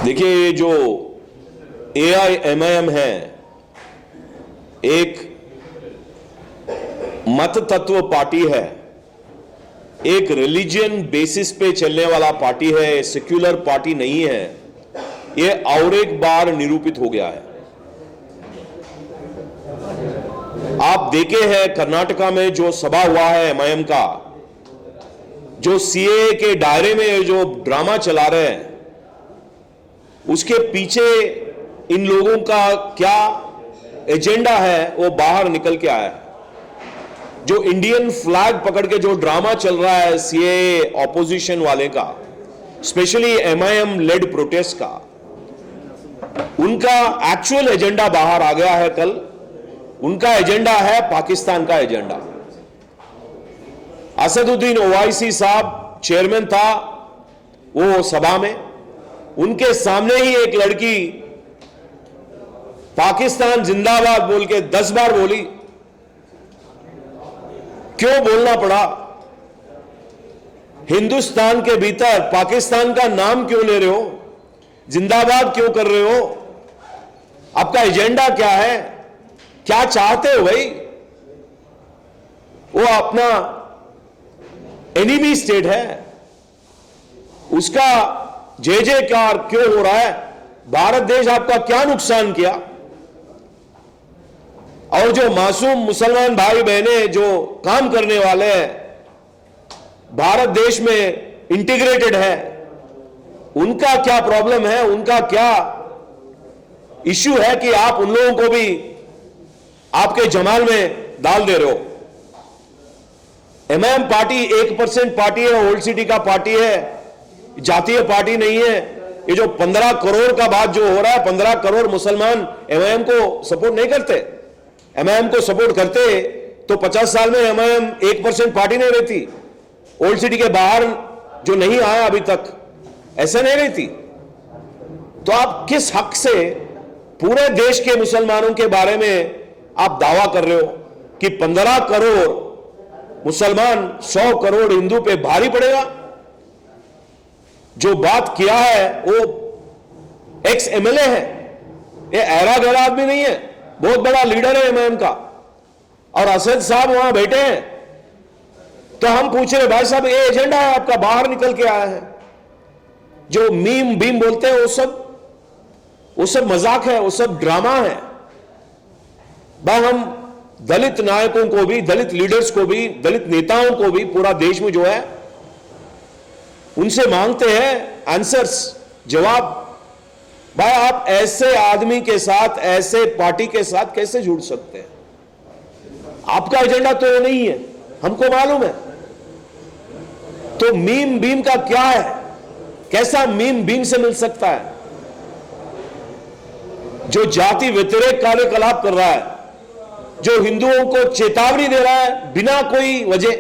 देखिए, ये जो AIMIM है, एक मत तत्व पार्टी है, एक रिलीजियन बेसिस पे चलने वाला पार्टी है, सेक्युलर पार्टी नहीं है। ये और एक बार निरूपित हो गया है। आप देखे हैं कर्नाटका में जो सभा हुआ है MIM का, जो CAA के दायरे में जो ड्रामा चला रहे हैं, उसके पीछे इन लोगों का क्या एजेंडा है वो बाहर निकल के आया है। जो इंडियन फ्लैग पकड़ के जो ड्रामा चल रहा है CAA ऑपोजिशन वाले का, स्पेशली MIM लेड प्रोटेस्ट का, उनका एक्चुअल एजेंडा बाहर आ गया है कल। उनका एजेंडा है पाकिस्तान का एजेंडा। असदुद्दीन ओवैसी साहब चेयरमैन था वो सभा में, उनके सामने ही एक लड़की पाकिस्तान जिंदाबाद बोल के 10 बार बोली। क्यों बोलना पड़ा? हिंदुस्तान के भीतर पाकिस्तान का नाम क्यों ले रहे हो? जिंदाबाद क्यों कर रहे हो? आपका एजेंडा क्या है? क्या चाहते हो भाई? वो अपना एनिमी स्टेट है, उसका जय जयकार क्यों हो रहा है? भारत देश आपका क्या नुकसान किया? और जो मासूम मुसलमान भाई बहनें जो काम करने वाले हैं, भारत देश में इंटीग्रेटेड है, उनका क्या प्रॉब्लम है? उनका क्या इश्यू है कि आप उन लोगों को भी आपके जमाल में डाल दे रहे हो? MIM पार्टी 1% पार्टी है, ओल्ड सिटी का पार्टी है, जातीय पार्टी नहीं है। ये जो 15 करोड़ का बात जो हो रहा है, 15 करोड़ मुसलमान MIM को सपोर्ट नहीं करते। MIM को सपोर्ट करते तो 50 साल में MIM 1% पार्टी नहीं रहती। ओल्ड सिटी के बाहर जो नहीं आया अभी तक, ऐसा नहीं रहती। तो आप किस हक से पूरे देश के मुसलमानों के बारे में आप दावा कर रहे हो कि 15 करोड़ मुसलमान 100 करोड़ हिंदू पे भारी पड़ेगा? जो बात किया है वो एक्स MLA है, ये ऐरा गैरा आदमी नहीं है, बहुत बड़ा लीडर है MIM का। और असद साहब वहां बैठे हैं, तो हम पूछ रहे भाई साहब ये एजेंडा है आपका, बाहर निकल के आया है। जो मीम बीम बोलते हैं वो सब मजाक है, वो सब ड्रामा है। भाई हम दलित नायकों को भी, दलित लीडर्स को भी, दलित नेताओं को भी पूरा देश में जो है उनसे मांगते हैं आंसर्स, जवाब। भाई आप ऐसे आदमी के साथ, ऐसे पार्टी के साथ कैसे जुड़ सकते हैं? आपका एजेंडा तो ये नहीं है, हमको मालूम है। तो मीम बीम का क्या है? कैसा मीम बीम से मिल सकता है? जो जाति व्यतिरेक कार्यकलाप कर रहा है, जो हिंदुओं को चेतावनी दे रहा है बिना कोई वजह,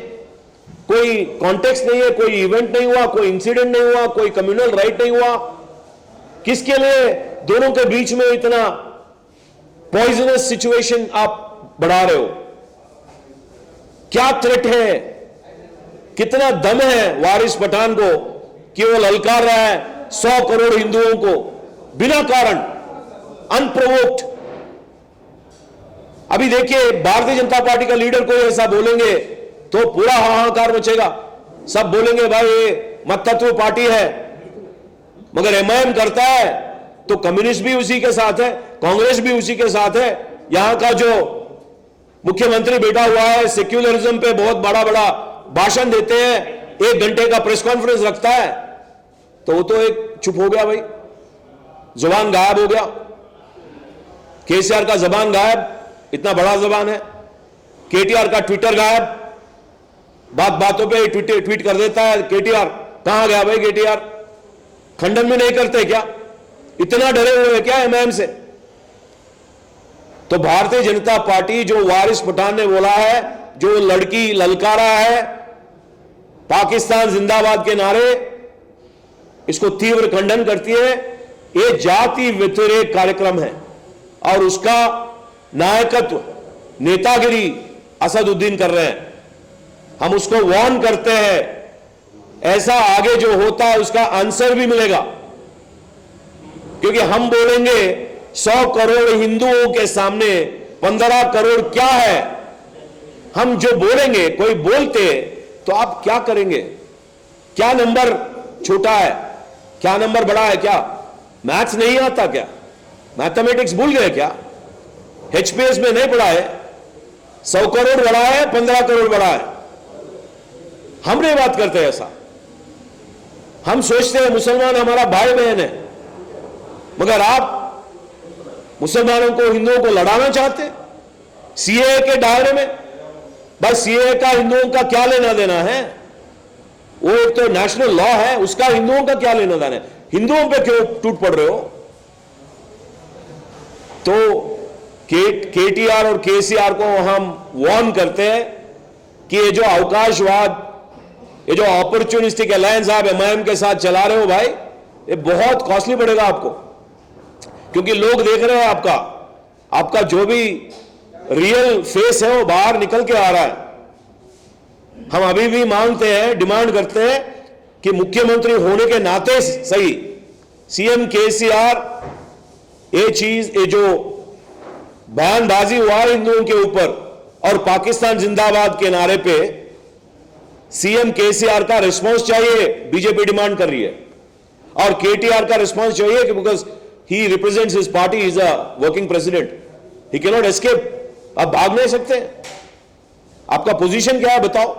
कोई कॉन्टेक्स्ट नहीं है, कोई इवेंट नहीं हुआ, कोई इंसिडेंट नहीं हुआ, कोई कम्युनल राइट नहीं हुआ, किसके लिए दोनों के बीच में इतना पॉइजनस सिचुएशन आप बढ़ा रहे हो? क्या थ्रेट है? कितना दम है वारिस पठान को कि वो ललकार रहा है 100 करोड़ हिंदुओं को बिना कारण, अनप्रोवोक्ड? अभी देखिए, भारतीय जनता पार्टी का लीडर कोई ऐसा बोलेंगे तो पूरा हाहाकार मचेगा। सब बोलेंगे भाई ये मत तत्व पार्टी है। मगर MIM करता है तो कम्युनिस्ट भी उसी के साथ है, कांग्रेस भी उसी के साथ है। यहां का जो मुख्यमंत्री बैठा हुआ है, सेक्युलरिज्म पे बहुत बड़ा बड़ा भाषण देते हैं, 1 घंटे का प्रेस कॉन्फ्रेंस रखता है, तो वो तो एक चुप हो गया भाई, जुबान गायब हो गया। KCR का जबान गायब, इतना बड़ा जबान है। KTR का ट्विटर गायब, बात बातों पे ट्वीट कर देता है। KTR कहां गया भाई? KTR खंडन में नहीं करते क्या? इतना डरे हुए हैं क्या MIM से? तो भारतीय जनता पार्टी, जो वारिस पठान ने बोला है, जो लड़की ललकारा है पाकिस्तान जिंदाबाद के नारे, इसको तीव्र खंडन करती है। यह जाति व्यतिरेक कार्यक्रम है और उसका नायकत्व, नेतागिरी असदुद्दीन कर रहे हैं। हम उसको वार्न करते हैं, ऐसा आगे जो होता है उसका आंसर भी मिलेगा। क्योंकि हम बोलेंगे 100 करोड़ हिंदुओं के सामने 15 करोड़ क्या है। हम जो बोलेंगे, कोई बोलते तो आप क्या करेंगे? क्या नंबर छोटा है, क्या नंबर बड़ा है? क्या मैथ्स नहीं आता क्या? मैथमेटिक्स भूल गए क्या? एचपीएस में नहीं पढ़ा है? 100 करोड़ बड़ा है, 15 करोड़ बड़ा है? हम नहीं बात करते ऐसा। हम सोचते हैं मुसलमान हमारा भाई बहन है, मगर आप मुसलमानों को, हिंदुओं को लड़ाना चाहते सीएए के दायरे में। बस सीएए का हिंदुओं का क्या लेना देना है? वो एक तो नेशनल लॉ है, उसका हिंदुओं का क्या लेना देना है? हिंदुओं पे क्यों टूट पड़ रहे हो? तो केटीआर और केसीआर को हम वार्न करते हैं कि ये जो अवकाशवाद, ये जो अपॉर्चुनिस्टिक अलायंस आप एमआईएम के साथ चला रहे हो भाई, ये बहुत कॉस्टली पड़ेगा आपको। क्योंकि लोग देख रहे हैं आपका जो भी रियल फेस है वो बाहर निकल के आ रहा है। हम अभी भी मांगते हैं, डिमांड करते हैं कि मुख्यमंत्री होने के नाते सही सीएम केसीआर ये चीज, ये जो बयानबाजी हुआ हिंदुओं के ऊपर और पाकिस्तान जिंदाबाद के नारे पे, सीएम केसीआर का रिस्पांस चाहिए, बीजेपी डिमांड कर रही है। और केटीआर का रिस्पांस चाहिए कि because he represents his party, is a working president, he can not escape. आप भाग नहीं सकते। आपका पोजीशन क्या है बताओ?